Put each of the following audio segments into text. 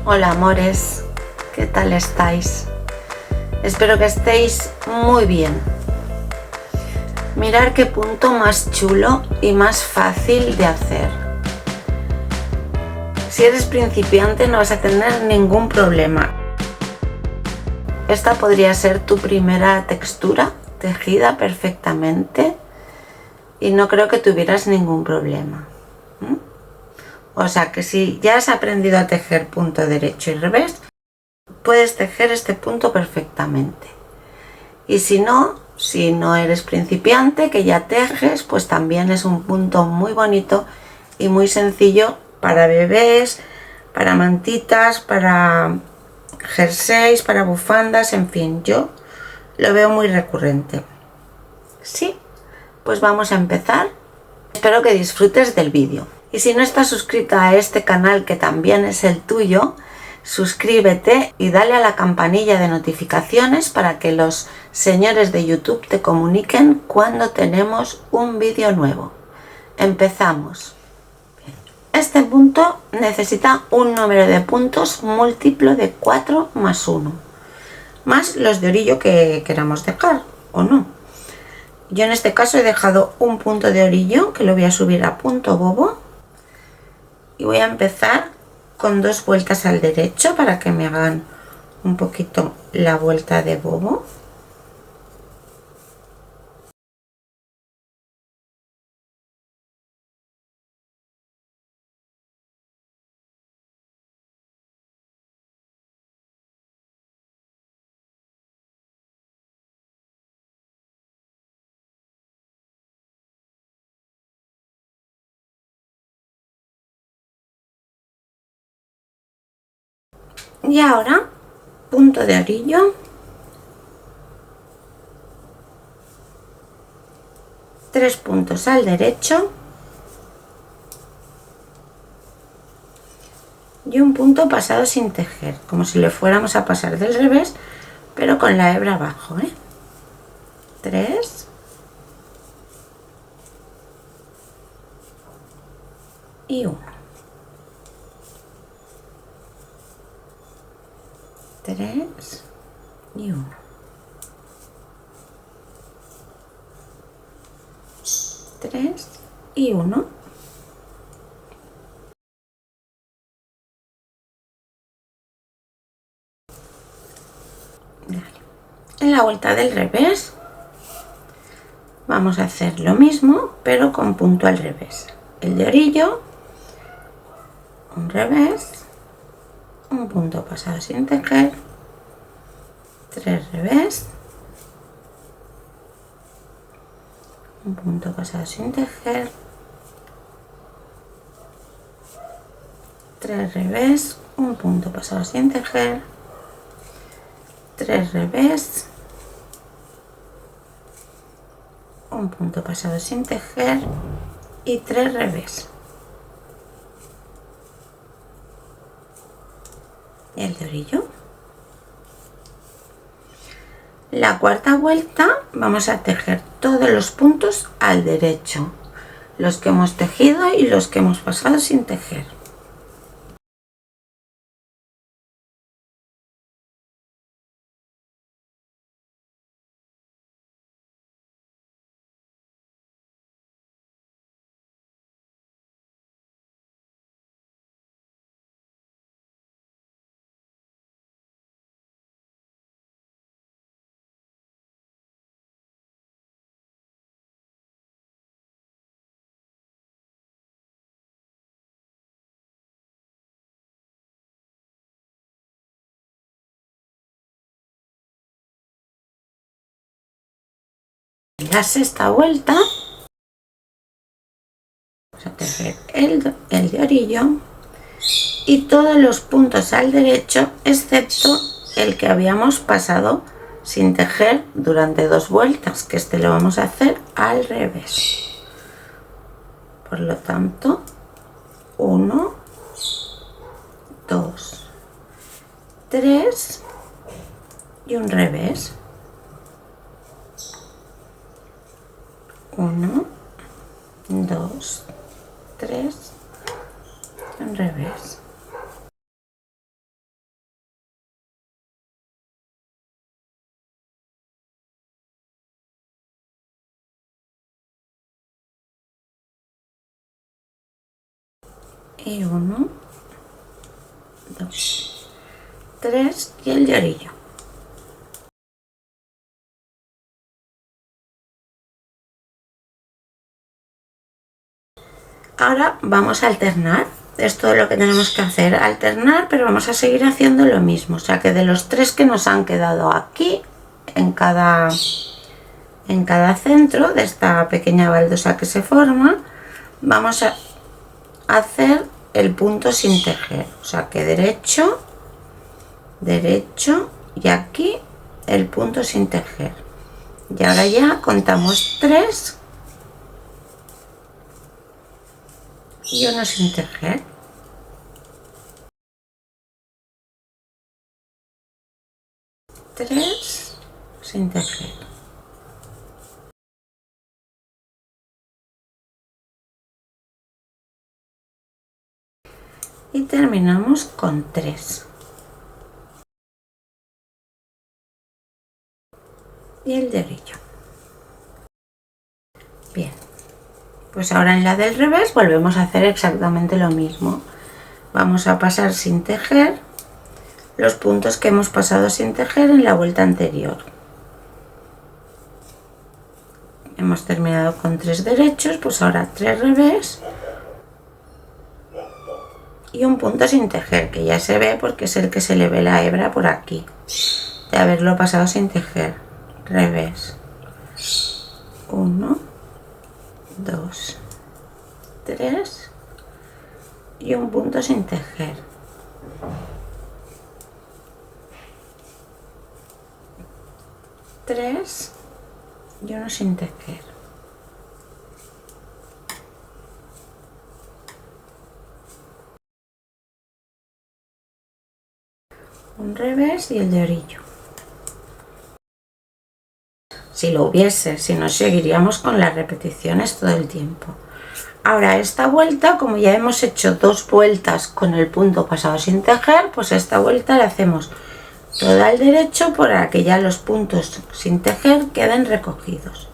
Hola amores, ¿qué tal estáis? Espero que estéis muy bien. Mirad qué punto más chulo y más fácil de hacer. Si eres principiante no vas a tener ningún problema. Esta podría ser tu primera textura tejida perfectamente y no creo que tuvieras ningún problema. O sea que si ya has aprendido a tejer punto derecho y revés, puedes tejer este punto perfectamente. Y si no eres principiante, que ya tejes, pues también es un punto muy bonito y muy sencillo para bebés, para mantitas, para jerseys, para bufandas, en fin, yo lo veo muy recurrente. Sí, pues vamos a empezar. Espero que disfrutes del vídeo. Y si no estás suscrita a este canal, que también es el tuyo, suscríbete y dale a la campanilla de notificaciones para que los señores de YouTube te comuniquen cuando tenemos un vídeo nuevo. Empezamos. Este punto necesita un número de puntos múltiplo de 4 más 1, más los de orillo que queramos dejar o no. Yo en este caso he dejado un punto de orillo que lo voy a subir a punto bobo y voy a empezar con 2 vueltas al derecho para que me hagan un poquito la vuelta de bobo. Y ahora punto de orillo, 3 puntos al derecho y un punto pasado sin tejer, como si le fuéramos a pasar del revés, pero con la hebra abajo, 3 y 1, 3 y 1, 3 y 1. En la vuelta del revés vamos a hacer lo mismo, pero con punto al revés. El de orillo, un revés, un punto pasado sin tejer, 3 revés, un punto pasado sin tejer, 3 revés, un punto pasado sin tejer, 3 revés, un punto pasado sin tejer y 3 revés. Y el de orillo. La cuarta vuelta vamos a tejer todos los puntos al derecho, los que hemos tejido y los que hemos pasado sin tejer. La sexta vuelta vamos a tejer el de orillo y todos los puntos al derecho excepto el que habíamos pasado sin tejer durante 2 vueltas, que este lo vamos a hacer al revés. Por lo tanto, 1, 2, 3 y un revés. 1, 2, 3 y un revés. y 1, 2, 3 y el de orillo. Ahora vamos a alternar. Es todo lo que tenemos que hacer, alternar, pero vamos a seguir haciendo lo mismo. O sea que de los 3 que nos han quedado aquí, en cada centro de esta pequeña baldosa que se forma, vamos a hacer el punto sin tejer. O sea que derecho, derecho y aquí el punto sin tejer. Y ahora ya contamos 3 y uno sin tejer. 3 sin tejer. Y terminamos con 3. Y el de orillo. Bien. Pues ahora en la del revés volvemos a hacer exactamente lo mismo. Vamos a pasar sin tejer los puntos que hemos pasado sin tejer en la vuelta anterior. Hemos terminado con 3 derechos, pues ahora 3 revés y un punto sin tejer, que ya se ve porque es el que se le ve la hebra por aquí, de haberlo pasado sin tejer. Revés, 1, 2, 3 y un punto sin tejer. Tres y uno sin tejer. Un revés y el de orillo. Si lo hubiese, si no, seguiríamos con las repeticiones todo el tiempo. Ahora esta vuelta, como ya hemos hecho 2 vueltas con el punto pasado sin tejer, pues esta vuelta la hacemos toda al derecho para que ya los puntos sin tejer queden recogidos.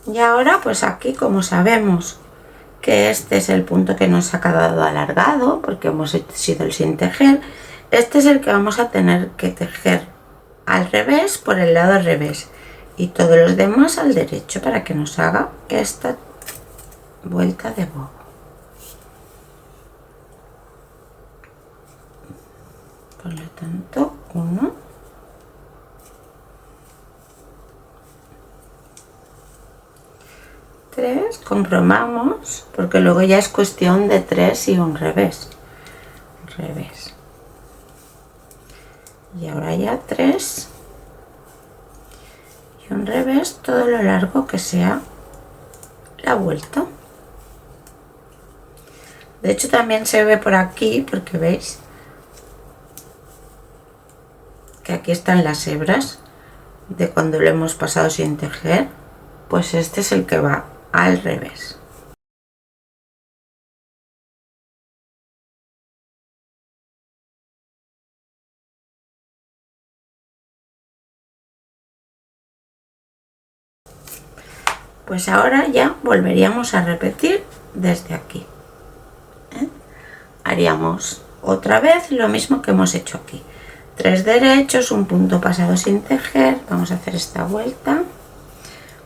Y ahora pues aquí, como sabemos que este es el punto que nos ha quedado alargado porque hemos sido el sin tejer, este es el que vamos a tener que tejer al revés por el lado al revés y todos los demás al derecho para que nos haga esta vuelta de bobo. Por lo tanto, 1, 3, comprobamos, porque luego ya es cuestión de 3 y un revés. Revés. Y ahora ya 3 y un revés todo lo largo que sea la vuelta. De hecho también se ve por aquí, porque veis que aquí están las hebras de cuando lo hemos pasado sin tejer, pues este es el que va al revés. Pues ahora ya volveríamos a repetir desde aquí. Haríamos otra vez lo mismo que hemos hecho aquí. 3 derechos, un punto pasado sin tejer. Vamos a hacer esta vuelta.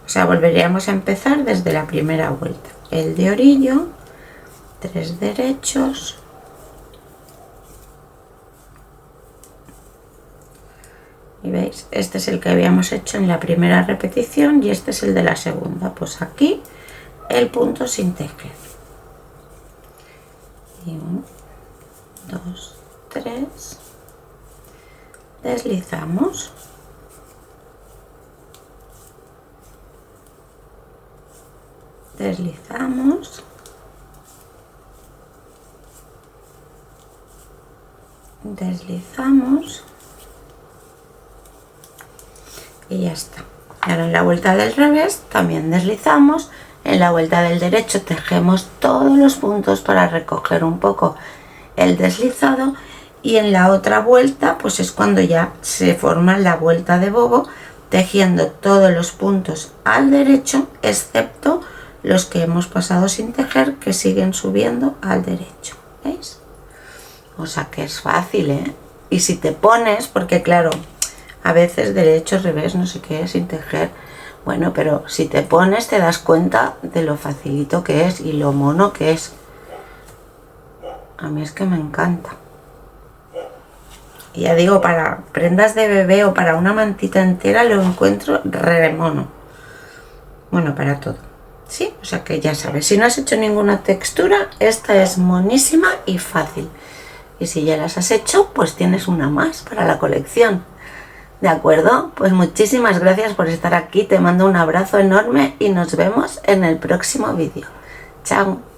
O sea, volveríamos a empezar desde la primera vuelta. El de orillo, 3 derechos. Y veis, este es el que habíamos hecho en la primera repetición y este es el de la segunda. Pues aquí el punto sin tejer. Y 1, 2, 3. Deslizamos. Deslizamos. Deslizamos. y ya está. Ahora en la vuelta del revés también deslizamos, en la vuelta del derecho tejemos todos los puntos para recoger un poco el deslizado, y en la otra vuelta pues es cuando ya se forma la vuelta de bobo, tejiendo todos los puntos al derecho excepto los que hemos pasado sin tejer, que siguen subiendo al derecho, ¿veis? O sea que es fácil, ¿eh? Y si te pones, porque claro, a veces derecho, revés, no sé qué, sin tejer, bueno, pero si te pones te das cuenta de lo facilito que es y lo mono que es. A mí es que me encanta. Y ya digo, para prendas de bebé o para una mantita entera lo encuentro re mono. Bueno, para todo. Sí, o sea que ya sabes, si no has hecho ninguna textura, esta es monísima y fácil. Y si ya las has hecho, pues tienes una más para la colección. ¿De acuerdo? Pues muchísimas gracias por estar aquí, te mando un abrazo enorme y nos vemos en el próximo vídeo. Chao.